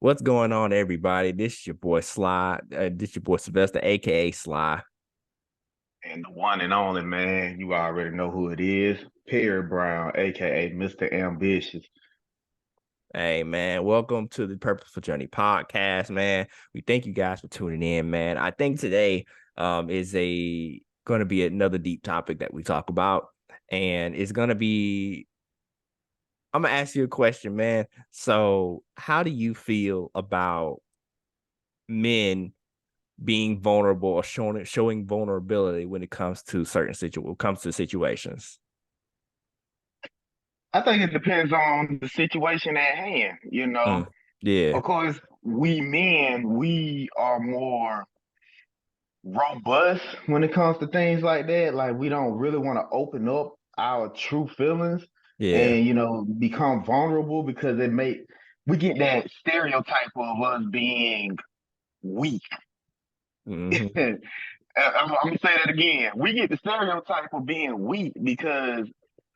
What's going on, everybody? This is your boy Sly. This your boy Sylvester, aka Sly. And the one and only man, you already know who it is. Perry Brown, aka Mr. Ambitious. Hey man, welcome to the Purposeful Journey podcast, man. We thank you guys for tuning in, man. I think today is a going to be another deep topic that we talk about, and it's going to be. I'm gonna ask you a question, man. So, how do you feel about men being vulnerable or showing vulnerability when it comes to situations? I think it depends on the situation at hand. Mm, yeah, Of course, we men, we are more robust when it comes to things like that. Like we don't really want to open up our true feelings yeah. and become vulnerable because we get that stereotype of us being weak. Hmm. I'm gonna say that again. We get the stereotype of being weak because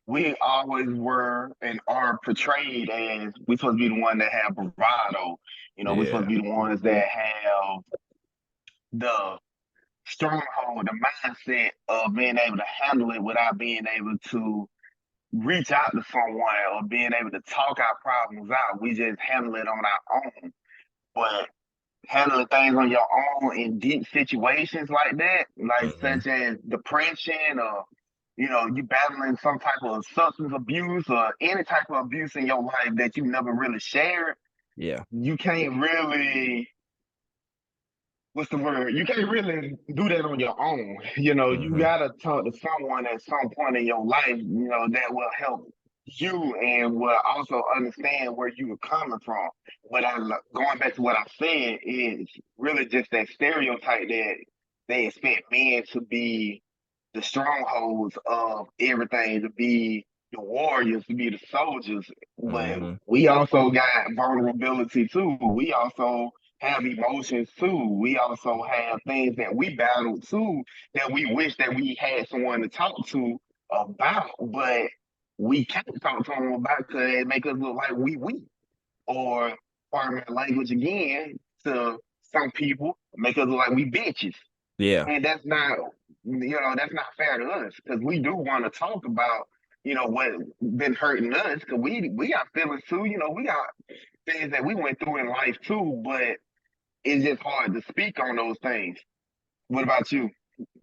we always were and are portrayed as we supposed to be the one that have bravado. We supposed Yeah. to be the ones that have the stronghold, the mindset of being able to handle it without being able to reach out to someone or being able to talk our problems out. We just handle it on our own. But handling things on your own in deep situations like that, like Hmm. such as depression or you battling some type of substance abuse or any type of abuse in your life that you never really shared, Yeah. you can't really what's the word? You can't really do that on your own. You Hmm. gotta talk to someone at some point in your life, that will help you and will also understand where you were coming from. But going back to what I said is really just that stereotype that they expect men to be the strongholds of everything, to be the warriors, to be the soldiers. But Hmm. we also got vulnerability too. We also have emotions too. We also have things that we battle too that we wish that we had someone to talk to about, but we can't talk to them about because it make us look like we weak. Or pardon my language again, to some people, make us look like we bitches. Yeah. And that's not fair to us because we do want to talk about, what been hurting us because we got feelings too. We got things that we went through in life too, but it's just hard to speak on those things. What about you?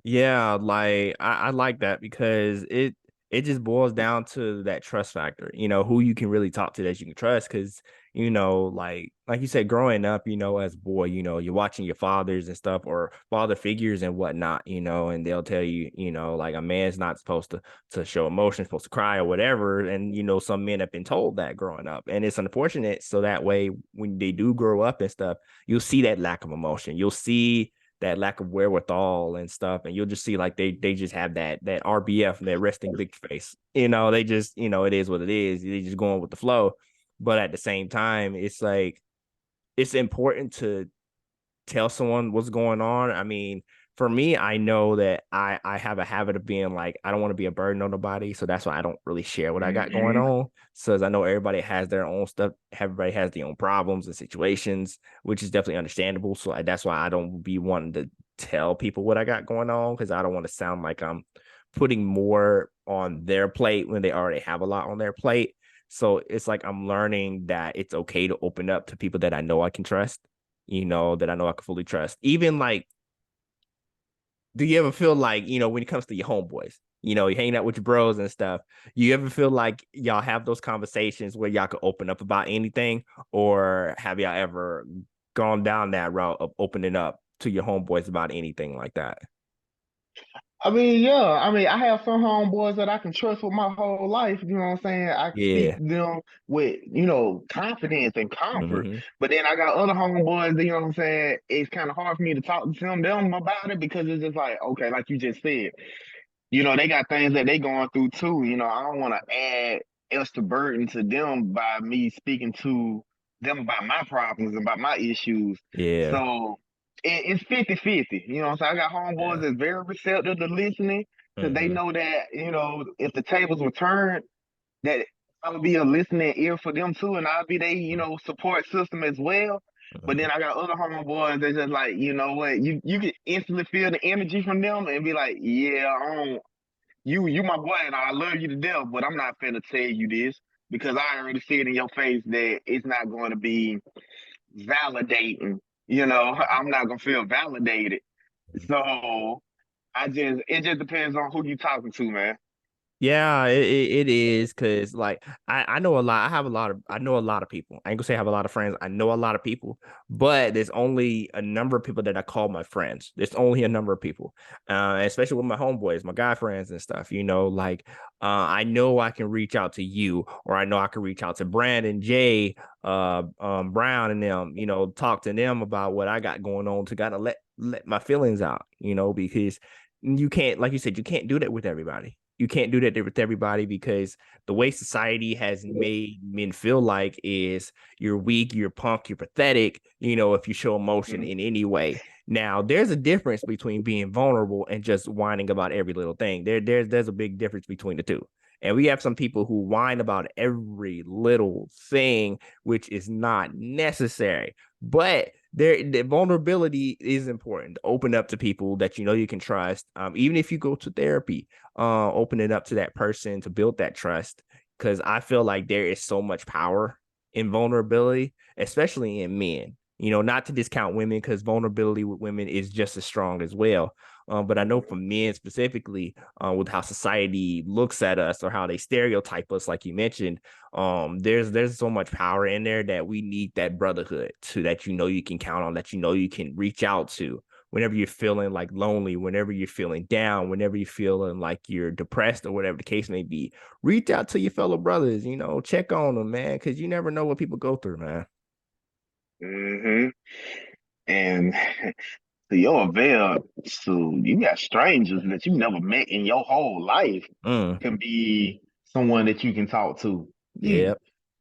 Yeah, like I like that because it just boils down to that trust factor, who you can really talk to that you can trust. Cause, like you said, growing up, as a boy, you're watching your fathers and stuff or father figures and whatnot, and they'll tell you, like a man's not supposed to show emotion, supposed to cry or whatever. And some men have been told that growing up. And it's unfortunate. So that way when they do grow up and stuff, you'll see that lack of emotion. You'll see that lack of wherewithal and stuff, and you'll just see like they just have that RBF, that resting big face. They just it is what it is. They just going with the flow, but at the same time, it's like it's important to tell someone what's going on. I mean, for me, I know that I have a habit of being like, I don't want to be a burden on nobody. So that's why I don't really share what I got going Hmm. on. So as I know everybody has their own stuff, everybody has their own problems and situations, which is definitely understandable. So that's why I don't be wanting to tell people what I got going on because I don't want to sound like I'm putting more on their plate when they already have a lot on their plate. So it's like I'm learning that it's okay to open up to people that I know I can trust, that I know I can fully trust. Even like, do you ever feel like, when it comes to your homeboys, you're hanging out with your bros and stuff, you ever feel like y'all have those conversations where y'all could open up about anything? Or have y'all ever gone down that route of opening up to your homeboys about anything like that? I mean, yeah. I mean, I have some homeboys that I can trust with my whole life. You know what I'm saying? I can speak Yeah. to them with, confidence and comfort. Hmm. But then I got other homeboys, you know what I'm saying? It's kind of hard for me to talk to them about it because it's just like, okay, like you just said, they got things that they going through too. I don't want to add extra burden to them by me speaking to them about my problems and about my issues. Yeah. So it's 50-50. You know what I'm saying? I got homeboys Yeah. that's very receptive to listening because they Hmm. know that, if the tables were turned, that I would be a listening ear for them too, and I'll be their, support system as well. But Mhm. then I got other homeboys that just like, you know what, you can instantly feel the energy from them and be like, yeah, I don't, you my boy and I love you to death, but I'm not finna tell you this because I already see it in your face that it's not going to be validating. You know, I'm not gonna feel validated. So it just depends on who you talking to, man. Yeah, it is because like I know a lot. I know a lot of people. I ain't gonna say I have a lot of friends. I know a lot of people, but there's only a number of people that I call my friends. There's only a number of people, especially with my homeboys, my guy friends and stuff. Like I know I can reach out to you, or I know I can reach out to Brandon, Jay, Brown, and them. Talk to them about what I got going on to kind of let my feelings out. Because you can't, like you said, you can't do that with everybody. You can't do that with everybody because the way society has made men feel like is you're weak, you're punk, you're pathetic, if you show emotion Mhm. in any way. Now, there's a difference between being vulnerable and just whining about every little thing. There's a big difference between the two. And we have some people who whine about every little thing, which is not necessary. But the vulnerability is important. Open up to people that you can trust. Even if you go to therapy, open it up to that person to build that trust. Because I feel like there is so much power in vulnerability, especially in men. Not to discount women because vulnerability with women is just as strong as well. But I know for men specifically, with how society looks at us or how they stereotype us, like you mentioned, there's so much power in there that we need that brotherhood to that you can count on, that you can reach out to whenever you're feeling like lonely, whenever you're feeling down, whenever you're feeling like you're depressed or whatever the case may be. Reach out to your fellow brothers, check on them, man, because you never know what people go through, man. Mhm. And to your avail, so you got strangers that you never met in your whole life Mm, can be someone that you can talk to. You, yeah.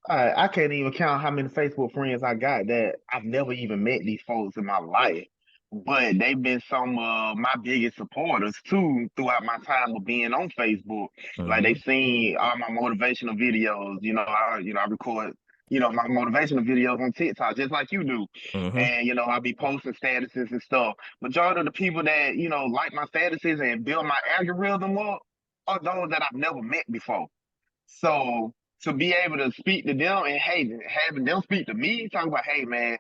I can't even count how many Facebook friends I got that I've never even met these folks in my life. But they've been some of my biggest supporters too throughout my time of being on Facebook. Like Mm-hmm. they've seen all my motivational videos. I record, my motivational videos on TikTok just like you do. Mm-hmm. And I'll be posting statuses and stuff. Majority of the people that, like my statuses and build my algorithm up are those that I've never met before. So to be able to speak to them and hey, having them speak to me, talking about, hey man,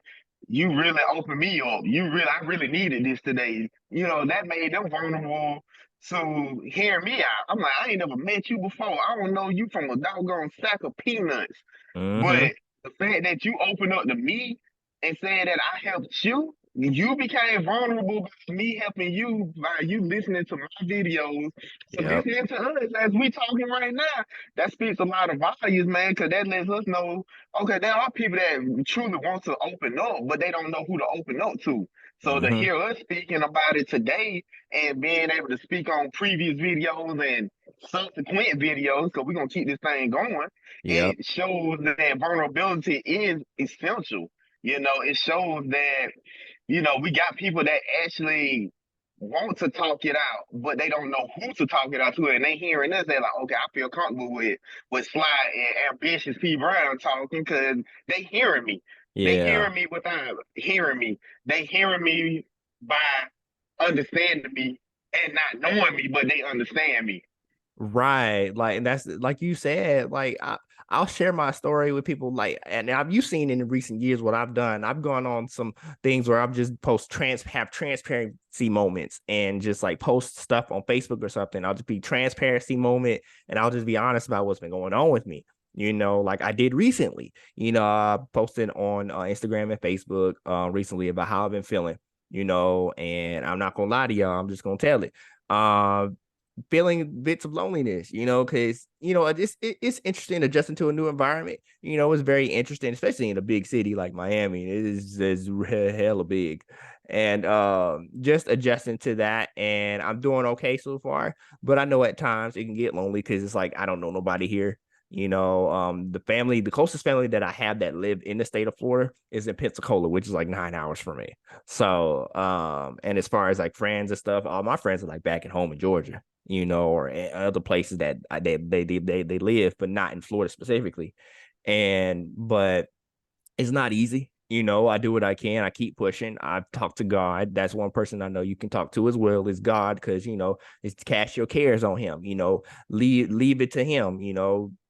you really opened me up. I really needed this today. That made them vulnerable to hear me out. I'm like, I ain't never met you before. I don't know you from a doggone sack of peanuts. Mm-hmm. But the fact that you opened up to me and said that I helped you, you became vulnerable by me helping you by you listening to my videos. So Yep. listening to us as we talking right now, that speaks a lot of values, man, because that lets us know, okay, there are people that truly want to open up, but they don't know who to open up to. So to Mm-hmm. hear us speaking about it today and being able to speak on previous videos and subsequent videos, because we're gonna keep this thing going, Yep. it shows that vulnerability is essential. It shows that, we got people that actually want to talk it out, but they don't know who to talk it out to. And they hearing us, they're like, okay, I feel comfortable with Sly and Ambitious P. Brown talking because they hearing me. They Yeah. hearing me without hearing me. They hearing me by understanding me and not knowing me, but they understand me. Right. Like, and that's like you said, like I'll share my story with people like, and I've you seen in recent years what I've done. I've gone on some things where I've just have transparency moments and just like post stuff on Facebook or something. I'll just be transparency moment and I'll just be honest about what's been going on with me. Like I did recently, posted on Instagram and Facebook recently about how I've been feeling, and I'm not gonna lie to y'all, I'm just gonna tell it. Um, feeling bits of loneliness, because it's interesting adjusting to a new environment. It's very interesting, especially in a big city like Miami. It is hella big, and just adjusting to that. And I'm doing okay so far, but I know at times it can get lonely because it's like I don't know nobody here. The closest family that I have that live in the state of Florida is in Pensacola, which is like 9 hours from me. So, and as far as like friends and stuff, all my friends are like back at home in Georgia, or other places that they live, but not in Florida specifically. But it's not easy. I do what I can. I keep pushing. I've talked to God. That's one person I know you can talk to as well is God, because it's cast your cares on him. Leave it to him.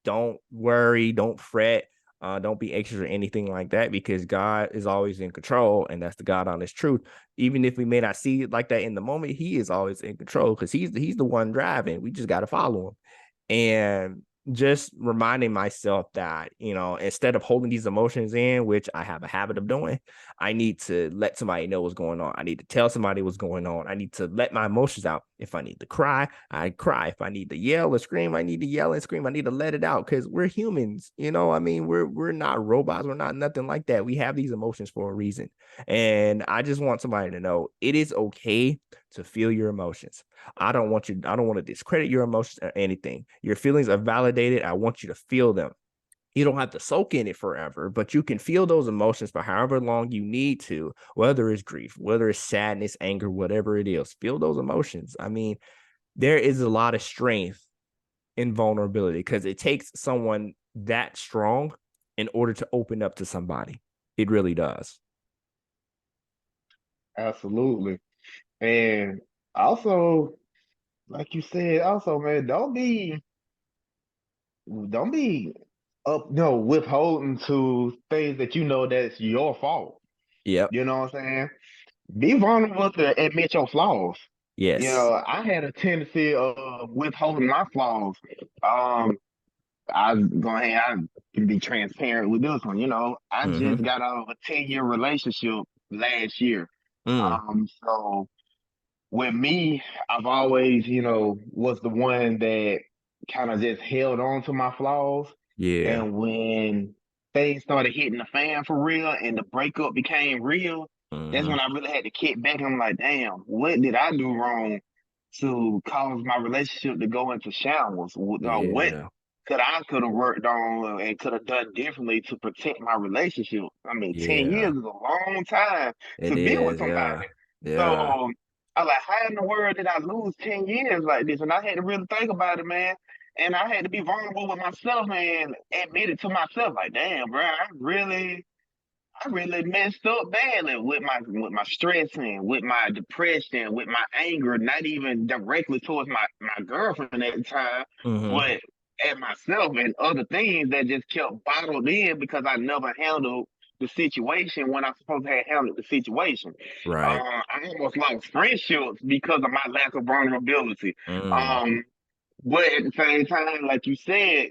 Don't worry, don't fret, don't be anxious or anything like that, because God is always in control, and that's the God honest truth. Even if we may not see it like that in the moment, he is always in control, because he's the one driving. We just got to follow him. And just reminding myself that, instead of holding these emotions in, which I have a habit of doing, I need to let somebody know what's going on. I need to tell somebody what's going on. I need to let my emotions out. If I need to cry, I cry. If I need to yell or scream, I need to yell and scream. I need to let it out, because we're humans. I mean, we're not robots. We're not nothing like that. We have these emotions for a reason. And I just want somebody to know it is okay to feel your emotions. I don't want to discredit your emotions or anything. Your feelings are validated. I want you to feel them. You don't have to soak in it forever, but you can feel those emotions for however long you need to, whether it's grief, whether it's sadness, anger, whatever it is. Feel those emotions. I mean, there is a lot of strength in vulnerability, because it takes someone that strong in order to open up to somebody. It really does. Absolutely. And also, like you said, also, man, don't be up, no, withholding to things that you know that's your fault. Yep. You know what I'm saying? Be vulnerable to admit your flaws. Yes. I had a tendency of withholding my flaws. Um, I go ahead, I can be transparent with this one. I just Mm-hmm. got out of a 10-year relationship last year. Mm. So with me, I've always, was the one that kind of just held on to my flaws. Yeah. And when things started hitting the fan for real and the breakup became real, that's Mm-hmm. when I really had to kick back. I'm like, damn, what did I do wrong to cause my relationship to go into shambles? What Yeah. could have worked on and could have done differently to protect my relationship? I mean, 10 Yeah. years is a long time It to be with is. somebody. Yeah. Yeah. So I like, how in the world did I lose 10 years like this? And I had to really think about it, man. And I had to be vulnerable with myself and admit it to myself, like, damn, bro, I really messed up badly with my stressing, with my depression, with my anger, not even directly towards my girlfriend at the time, Mm-hmm. but at myself and other things that just kept bottled in because I never handled the situation when I supposed to have handled the situation. Right. I almost lost friendships because of my lack of vulnerability. Mm. Um, but at the same time, like you said,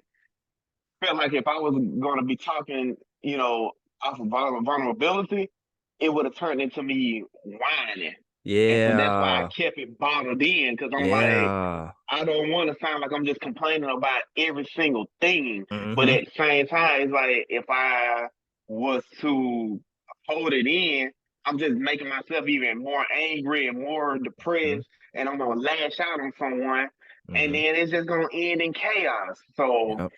felt like if I was going to be talking, off of vulnerability, it would have turned into me whining. And so that's why I Yeah. kept it bottled in because I'm like, Yeah. I don't want to sound like I'm just complaining about every single thing. But Mm-hmm. at the same time, it's like if I was to hold it in, I'm just making myself even more angry and more depressed. And I'm going to lash out on someone. And Mm-hmm. then it's just going to end in chaos. So Yep.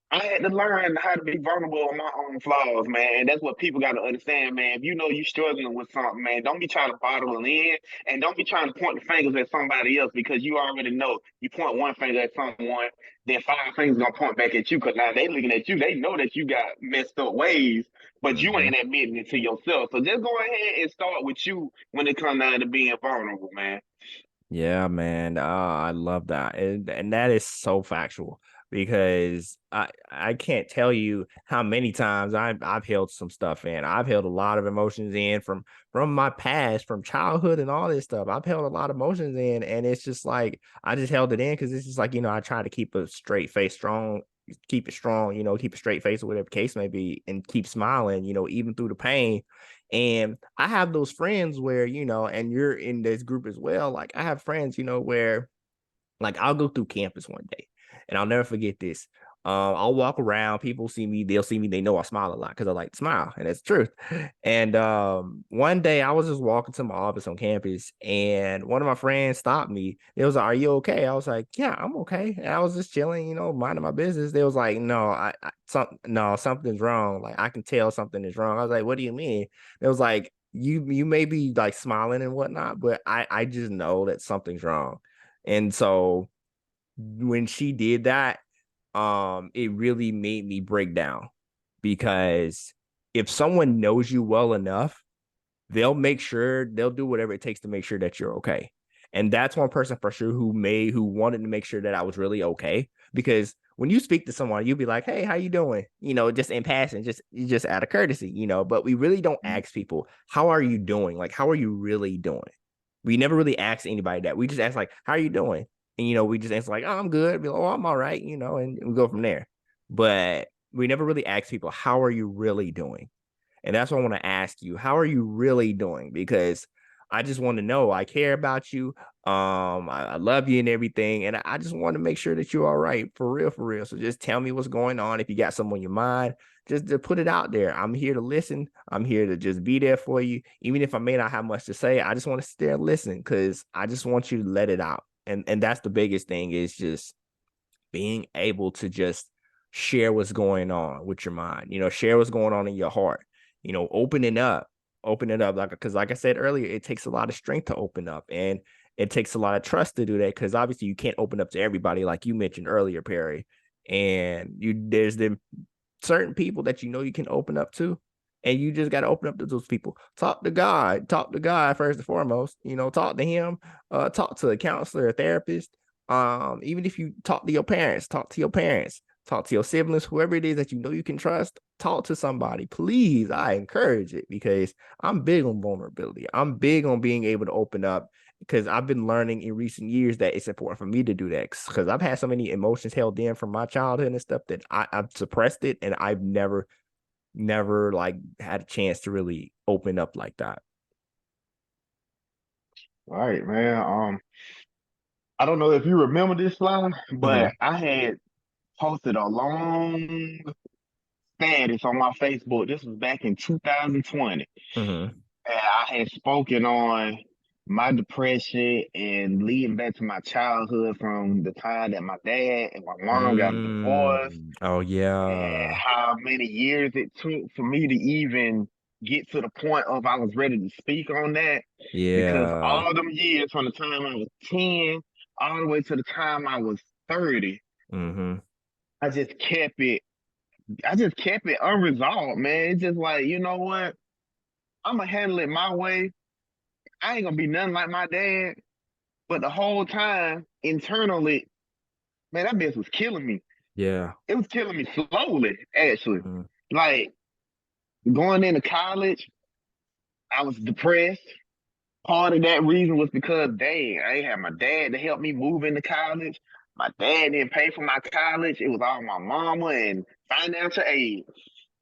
I had to learn how to be vulnerable on my own flaws, man. And that's what people got to understand, man. If you know you're struggling with something, man, don't be trying to bottle it in and don't be trying to point the fingers at somebody else because you already know you point one finger at someone, then five fingers gonna point back at you because now they looking at you. They know that you got messed up ways, but you Mm-hmm. ain't admitting it to yourself. So just go ahead and start with you when it comes down to being vulnerable, man. Yeah, man. I love that. And that is so factual, because I can't tell you how many times I've held some stuff in. I've held a lot of emotions in from my past, from childhood and all this stuff. I've held a lot of emotions in, and it's just like I just held it in because it's just like, I try to keep a straight face, keep it strong, keep a straight face or whatever case may be, and keep smiling, even through the pain. And I have those friends where, and you're in this group as well. Like I have friends, where like I'll go through campus one day and I'll never forget this. I'll walk around, people see me, they'll see me, they know I smile a lot because I like to smile, and it's the truth. And one day I was just walking to my office on campus, and one of my friends stopped me. It was like, "Are you okay?" I was like, "Yeah, I'm okay." And I was just chilling, minding my business. They was like, "No, no, something's wrong. Like I can tell something is wrong." I was like, "What do you mean?" It was like, you may be like smiling and whatnot, but I just know that something's wrong." And so when she did that, it really made me break down, because if someone knows you well enough, they'll do whatever it takes to make sure that you're okay. And that's one person for sure who wanted to make sure that I was really okay. Because when you speak to someone, you'll be like, "Hey, how you doing?" Just in passing, just out of courtesy. But we really don't ask people, "How are you doing?" Like, how are you really doing? We never really ask anybody that. We just ask like, "How are you doing?" And we just answer like, "Oh, I'm good." Be like, "Oh, I'm all right," and we go from there. But we never really ask people, "How are you really doing?" And that's what I want to ask you. How are you really doing? Because I just want to know. I care about you. I love you and everything. And I just want to make sure that you're all right. For real, for real. So just tell me what's going on. If you got something on your mind, just to put it out there. I'm here to listen. I'm here to just be there for you. Even if I may not have much to say, I just want to sit there and listen because I just want you to let it out. And that's the biggest thing is just being able to just share what's going on with your mind, share what's going on in your heart, open it up. Like I said earlier, it takes a lot of strength to open up and it takes a lot of trust to do that. Cause obviously you can't open up to everybody, like you mentioned earlier, Perry. And there's the certain people that you can open up to. And you just got to open up to those people. Talk to God first and foremost. Talk to Him. Talk to a counselor, a therapist. Even if you talk to your parents, talk to your parents, talk to your siblings, whoever it is that you can trust, talk to somebody. Please, I encourage it because I'm big on vulnerability. I'm big on being able to open up because I've been learning in recent years that it's important for me to do that because I've had so many emotions held in from my childhood and stuff that I've suppressed it and I've never like had a chance to really open up like that. All right, man. I don't know if you remember this slide, Mm-hmm. but I had posted a long status on my Facebook. This was back in 2020. Mm-hmm. And I had spoken on my depression and leading back to my childhood from the time that my dad and my mom got divorced Oh and yeah. how many years it took for me to even get to the point of I was ready to speak on that because Yeah. all them years from the time I was 10 all the way to the time I was 30, Mm-hmm. I just kept it I just kept it unresolved, man. It's just like, you know what? I'm gonna handle it my way. I ain't gonna be nothing like my dad. But the whole time, internally, man, that bitch was killing me. Yeah. It was killing me slowly, actually. Mm-hmm. Like going into college, I was depressed. Part of that reason was because, dang, I ain't had my dad to help me move into college. My dad didn't pay for my college. It was all my mama and financial aid.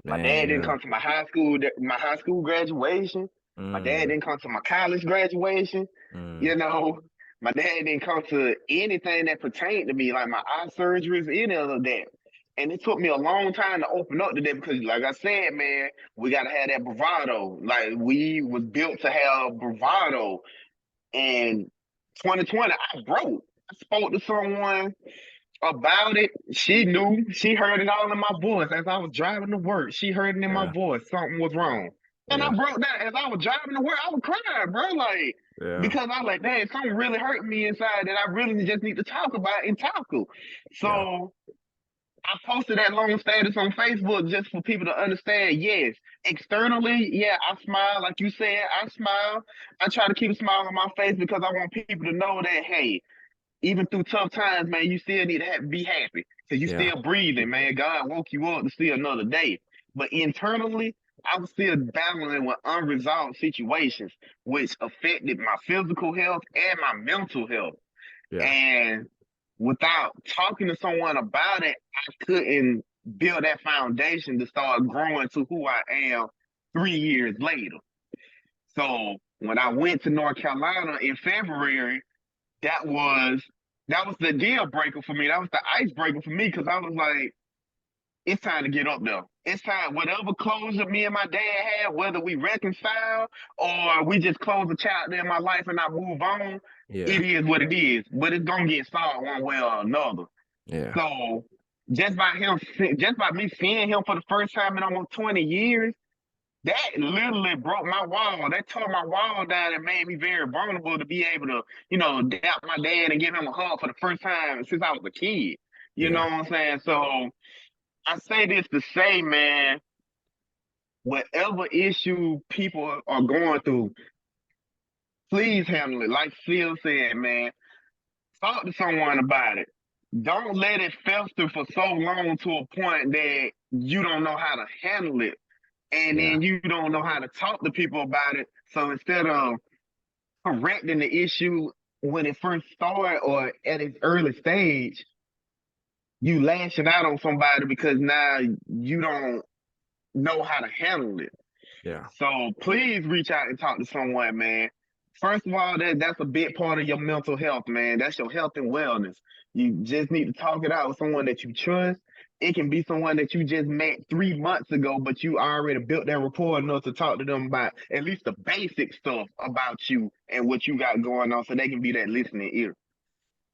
My dad Man, didn't yeah. come to my high school graduation. My dad Mm, didn't come to my college graduation. You mm, know, my dad didn't come to anything that pertained to me, like my eye surgeries, any of that. And it took me a long time to open up to that because, like I said, man, we gotta have that bravado. Like we was built to have bravado. And 2020, I broke. I spoke to someone about it. She knew. She heard it all in my voice as I was driving to work. She heard it in my yeah. voice. Something was wrong. And I Yeah. broke down as I was driving to work. I was crying, bro. Like, Yeah. because I was like, man, something really hurt me inside that I really just need to talk about and tackle. Yeah. So I posted that long status on Facebook just for people to understand. Yes, externally, yeah, I smile. Like you said, I smile. I try to keep a smile on my face because I want people to know that, hey, even through tough times, man, you still need to be happy because you Yeah. still breathing, man. God woke you up to see another day. But internally, I was still battling with unresolved situations, which affected my physical health and my mental health. Yeah. And without talking to someone about it, I couldn't build that foundation to start growing to who I am 3 years later. So when I went to North Carolina in February, that was that was the deal breaker for me. That was the icebreaker for me because I was like, it's time to get up there. It's time, whatever closure me and my dad had, whether we reconcile or we just close a chapter in my life and I move on, Yeah. it is what it is. But it's gonna get solved one way or another. Yeah. So just by me seeing him for the first time in almost 20 years, that literally broke my wall. That tore my wall down and made me very vulnerable to be able to, dap my dad and give him a hug for the first time since I was a kid. You know Yeah. what I'm saying? So I say this to say, man, whatever issue people are going through, please handle it. Like Phil said, man, talk to someone about it. Don't let it fester for so long to a point that you don't know how to handle it. And Yeah. then you don't know how to talk to people about it. So instead of correcting the issue when it first started or at its early stage, you lashing out on somebody because now you don't know how to handle it. Yeah. So please reach out and talk to someone, man. First of all, that's a big part of your mental health, man. That's your health and wellness. You just need to talk it out with someone that you trust. It can be someone that you just met 3 months ago, but you already built that rapport enough to talk to them about at least the basic stuff about you and what you got going on, so they can be that listening ear.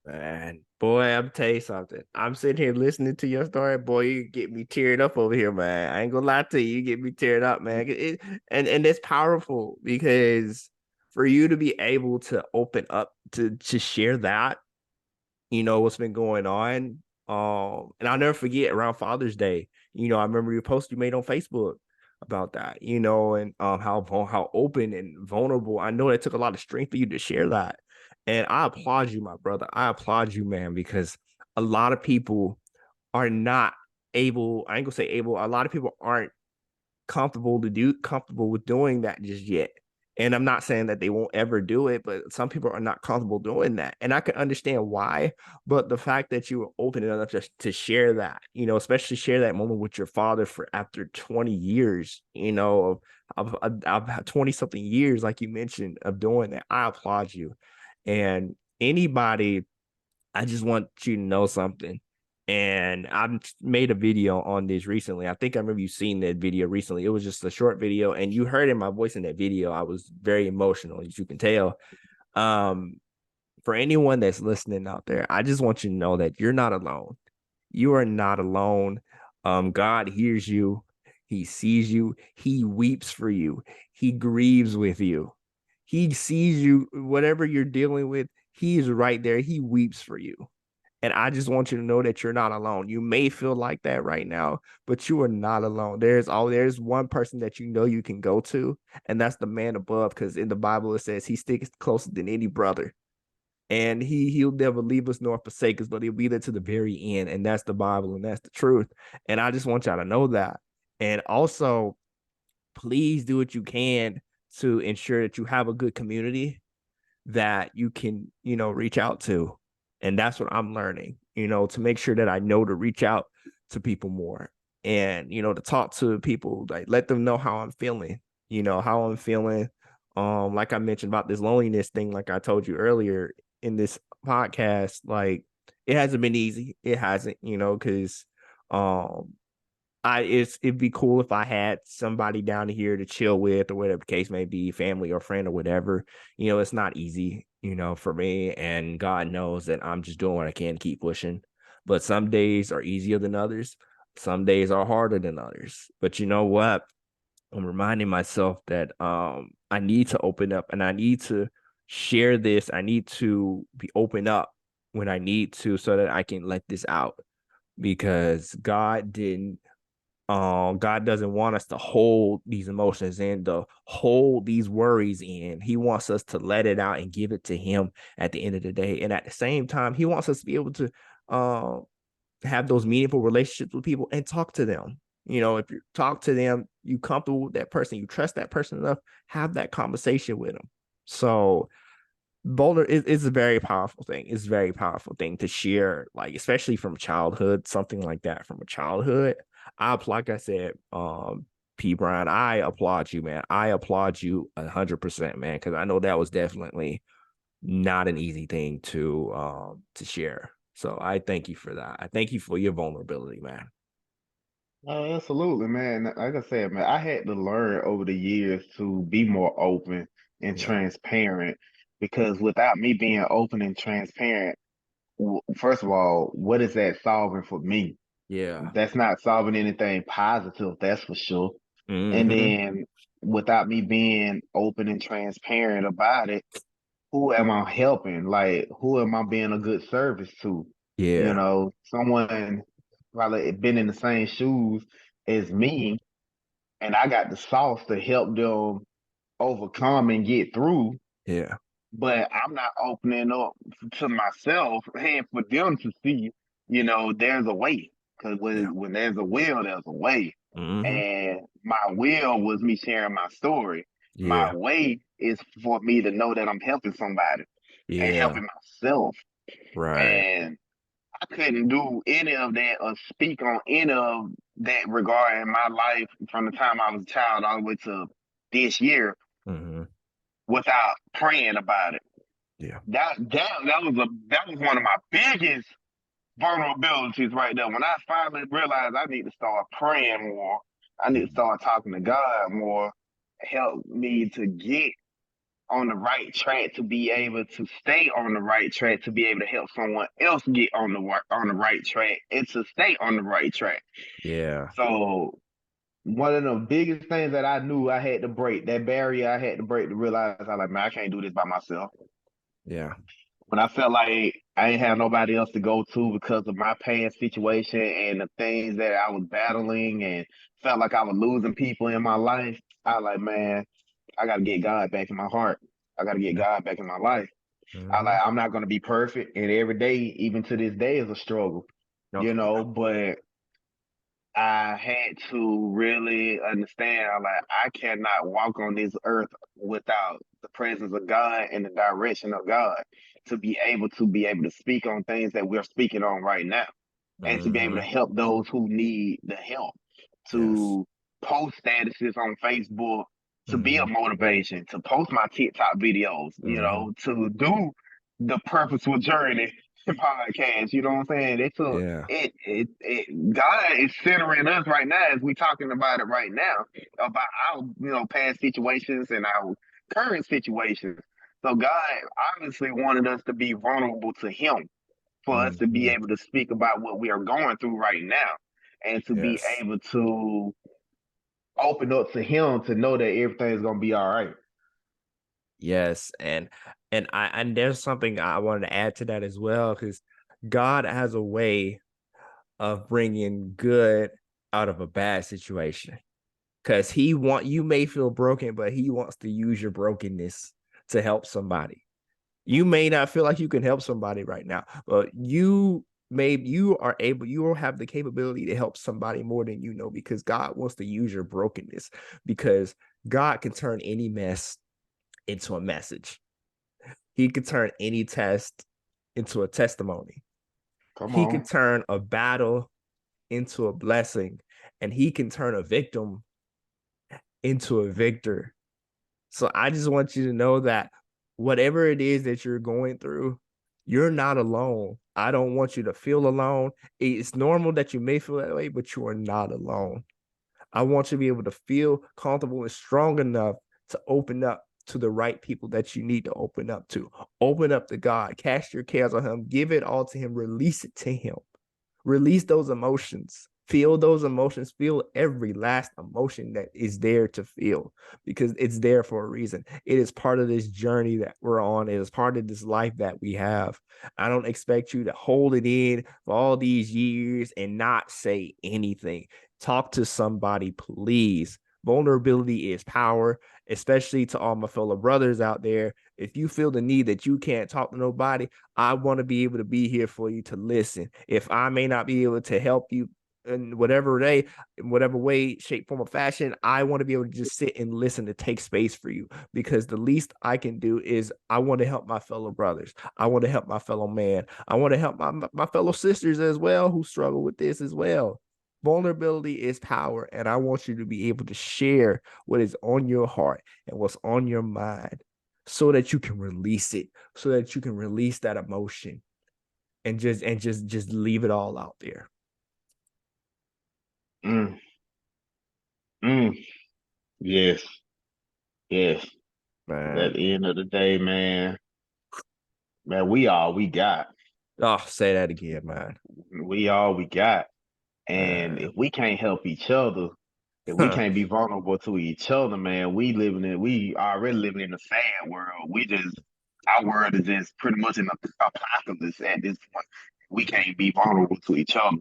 Man, boy, I'm tell you something. I'm sitting here listening to your story, boy. You get me teared up over here, man. I ain't gonna lie to you. You get me teared up, man. And it's powerful because for you to be able to open up to share that, what's been going on. And I'll never forget around Father's Day. I remember your post you made on Facebook about that. And how open and vulnerable. I know it took a lot of strength for you to share that. And I applaud you, my brother. I applaud you, man, because a lot of people are not able. I ain't gonna say able. A lot of people aren't comfortable with doing that just yet. And I'm not saying that they won't ever do it, but some people are not comfortable doing that. And I can understand why. But the fact that you were open enough to share that, especially share that moment with your father for after 20 years, I've had 20 something years, like you mentioned, of doing that. I applaud you. And anybody, I just want you to know something. And I've made a video on this recently. I think I remember you seen that video recently. It was just a short video, and you heard in my voice in that video, I was very emotional, as you can tell. Um, for anyone that's listening out there, I just want you to know that you're not alone. You are not alone. God hears you. He sees you. He weeps for you. He grieves with you. He sees you, whatever you're dealing with. He is right there. He weeps for you. And I just want you to know that you're not alone. You may feel like that right now, but you are not alone. There's one person that you can go to, and that's the man above, because in the Bible it says he sticks closer than any brother. And he'll never leave us nor forsake us, but he'll be there to the very end. And that's the Bible, and that's the truth. And I just want y'all to know that. And also, please do what you can to ensure that you have a good community that you can, reach out to. And that's what I'm learning, to make sure that I know to reach out to people more and, to talk to people, like let them know how I'm feeling, how I'm feeling. Like I mentioned about this loneliness thing, like I told you earlier in this podcast, like it hasn't been easy. It hasn't, because um it'd be cool if I had somebody down here to chill with or whatever the case may be, family or friend or whatever. It's not easy, for me. And God knows that I'm just doing what I can to keep pushing. But some days are easier than others. Some days are harder than others. But you know what? I'm reminding myself that I need to open up and I need to share this. I need to be open up when I need to so that I can let this out because God doesn't want us to hold these emotions in, to hold these worries in. He wants us to let it out and give it to him at the end of the day. And at the same time, he wants us to be able to have those meaningful relationships with people and talk to them. If you talk to them, you comfortable with that person, you trust that person enough, have that conversation with them. So Boulder is a very powerful thing. It's a very powerful thing to share, like especially from childhood, something like that from a childhood. Like I said, P. Brian, I applaud you, man. I applaud you 100%, man, because I know that was definitely not an easy thing to share. So I thank you for that. I thank you for your vulnerability, man. Absolutely, man. Like I said, man, I had to learn over the years to be more open and Yeah, transparent because without me being open and transparent, first of all, what is that solving for me? yeah. That's not solving anything positive, that's for sure. And Mm-hmm. then without me being open and transparent about it, who am I helping? Like, who am I being a good service to? Yeah, Someone probably been in the same shoes as me and I got the sauce to help them overcome and get through. Yeah. But I'm not opening up to myself and for them to see, there's a way. Because Yeah. when there's a will, there's a way. Hmm. And my will was me sharing my story. My Yeah. way is for me to know that I'm helping somebody and Yeah. helping myself. Right. And I couldn't do any of that or speak on any of that regarding my life from the time I was a child all the way to this year Hmm. without praying about it. Yeah. That was one of my biggest vulnerabilities right there. When I finally realized I need to start praying more, I need to start talking to God more, help me to get on the right track to be able to stay on the right track to be able to help someone else get on the right track and to stay on the right track. Yeah. So one of the biggest things that I knew I had to break, that barrier I had to break to realize I was like, man, I can't do this by myself. Yeah. When I felt like I ain't have nobody else to go to because of my past situation and the things that I was battling and felt like I was losing people in my life, I was like, man, I gotta get God back in my heart. I gotta get Yeah. God back in my life. Hmm. I'm not gonna be perfect, and every day, even to this day, is a struggle, Oh, yeah. But I had to really understand, like, I cannot walk on this earth without the presence of God and the direction of God to be able to speak on things that we're speaking on right now, and to be able to Hmm. help those who need the help, Yes. to post statuses on Facebook, to be a Hmm. motivation, to post my TikTok videos, Hmm. to do the purposeful journey podcast. You know what I'm saying? Yeah. God is centering us right now as we talking about it right now about our past situations and our current situations. So God obviously wanted us to be vulnerable to Him for us to be Hmm. able to speak about what we are going through right now and to be Yes. able to open up to Him to know that everything's gonna be all right. Yes. And there's something I wanted to add to that as well, because God has a way of bringing good out of a bad situation. Because you may feel broken, but he wants to use your brokenness to help somebody. You may not feel like you can help somebody right now, but you will have the capability to help somebody more than you know, because God wants to use your brokenness, because God can turn any mess into a message. He could turn any test into a testimony. Come He could on. turn a battle into a blessing, and he can turn a victim into a victor. So I just want you to know that whatever it is that you're going through, you're not alone. I don't want you to feel alone. It's normal that you may feel that way, but you are not alone. I want you to be able to feel comfortable and strong enough to open up to the right people that you need to open up to. Open up to God, cast your cares on Him, give it all to Him, release it to Him. Release those emotions. Feel those emotions. Feel every last emotion that is there to feel, because it's there for a reason. It is part of this journey that we're on. It is part of this life that we have. I don't expect you to hold it in for all these years and not say anything. Talk to somebody, please. Vulnerability is power, especially to all my fellow brothers out there. If you feel the need that you can't talk to nobody, I want to be able to be here for you to listen. If I may not be able to help you in whatever way, shape, form, or fashion, I want to be able to just sit and listen, to take space for you, because the least I can do is I want to help my fellow brothers. I want to help my fellow man. I want to help my fellow sisters as well who struggle with this as well. Vulnerability is power, and I want you to be able to share what is on your heart and what's on your mind, so that you can release it, so that you can release that emotion and just leave it all out there. Mm, mm, yes, yes. 'Cause at Man. the end of the day, man, we all we got. Oh, say that again, man. We all we got. And Man. if we can't help each other, if we can't be vulnerable to each other, man, we already living in a sad world. Our world is just pretty much in a apocalypse at this point. We can't be vulnerable to each other.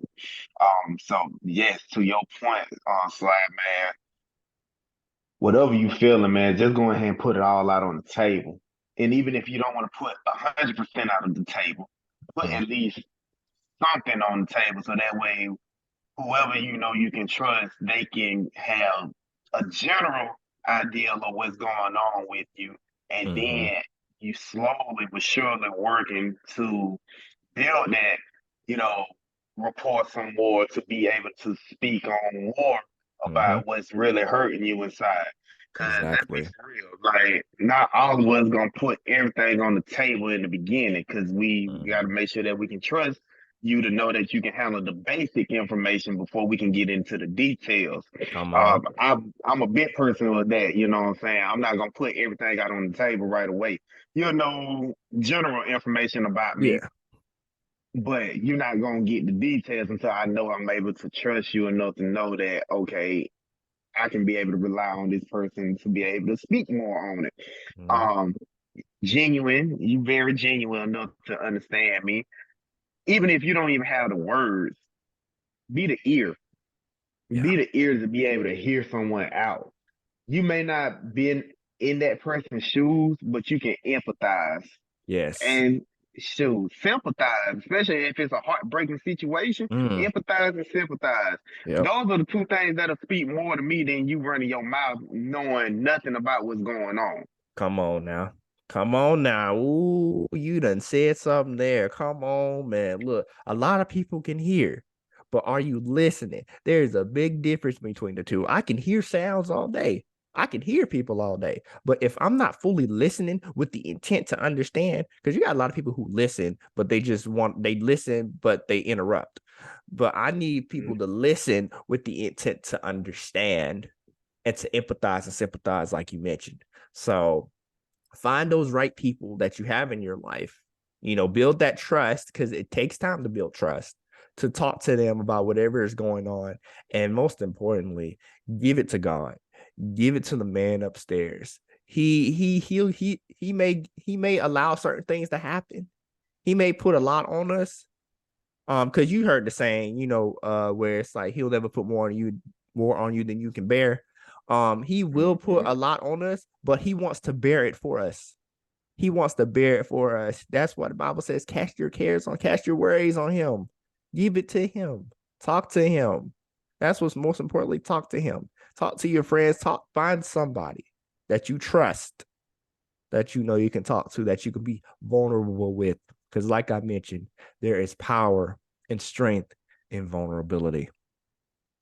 So yes, to your point, Slab man, whatever you feeling, man, just go ahead and put it all out on the table. And even if you don't want to put 100% out of the table, put Mm, at least something on the table so that way whoever you know you can trust, they can have a general idea of what's going on with you, and mm-hmm, then you slowly but surely working to build that, you know, rapport some more to be able to speak on more mm-hmm. about what's really hurting you inside. Cause let's be Exactly. for real, like not all of us gonna put everything on the table in the beginning, cause we Mm-hmm. got to make sure that we can trust you to know that you can handle the basic information before we can get into the details. Come on. I'm a big person with that, you know what I'm saying? I'm not gonna put everything out on the table right away. You'll know general information about me, Yeah. but you're not gonna get the details until I know I'm able to trust you enough to know that okay, I can be able to rely on this person to be able to speak more on it. Mm-hmm. Um, Genuine, you very genuine enough to understand me, even if you don't even have the words. Be the ear, Yeah. be the ear to be able to hear someone out. You may not be in that person's shoes, but you can empathize Yes. and shoot, sympathize, especially if it's a heartbreaking situation. Mm. Empathize and sympathize. Yep. Those are the two things that'll speak more to me than you running your mouth knowing nothing about what's going on. Come on now. Come on now. Ooh, you done said something there. Come on, man. Look, a lot of people can hear, but are you listening? There's a big difference between the two. I can hear sounds all day. I can hear people all day. But if I'm not fully listening with the intent to understand, because you got a lot of people who listen, but they listen, but they interrupt. But I need people to listen with the intent to understand and to empathize and sympathize, like you mentioned. So find those right people that you have in your life, build that trust because it takes time to build trust, to talk to them about whatever is going on. And most importantly, give it to God, give it to the man upstairs. He may allow certain things to happen. He may put a lot on us. Because you heard the saying, where it's like he'll never put more on you than you can bear. He will put Mhm. a lot on us, but he wants to bear it for us. He wants to bear it for us. That's what the Bible says. Cast your worries on him. Give it to him. Talk to him. That's what's most importantly. Talk to him. Talk to your friends. Find somebody that you trust, that you know you can talk to, that you can be vulnerable with. Because, like I mentioned, there is power and strength in vulnerability.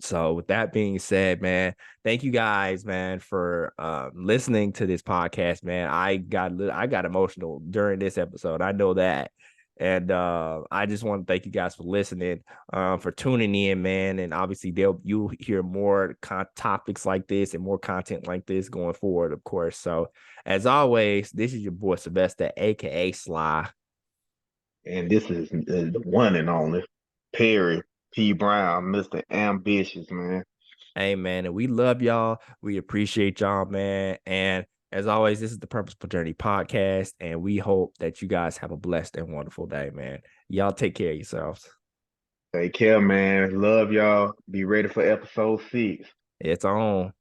So, with that being said, man, thank you guys, man, for listening to this podcast, man. I got emotional during this episode. I know that. And I just want to thank you guys for listening, for tuning in, man. And obviously, you'll hear more topics like this and more content like this going forward, of course. So, as always, this is your boy Sylvester, aka Sly. And this is the one and only Perry P. Brown, Mr. Ambitious, man. Hey, man, and we love y'all. We appreciate y'all, man. And as always, this is the Purposeful Journey podcast, and we hope that you guys have a blessed and wonderful day, man. Y'all take care of yourselves. Take care, man. Love y'all. Be ready for episode 6. It's on.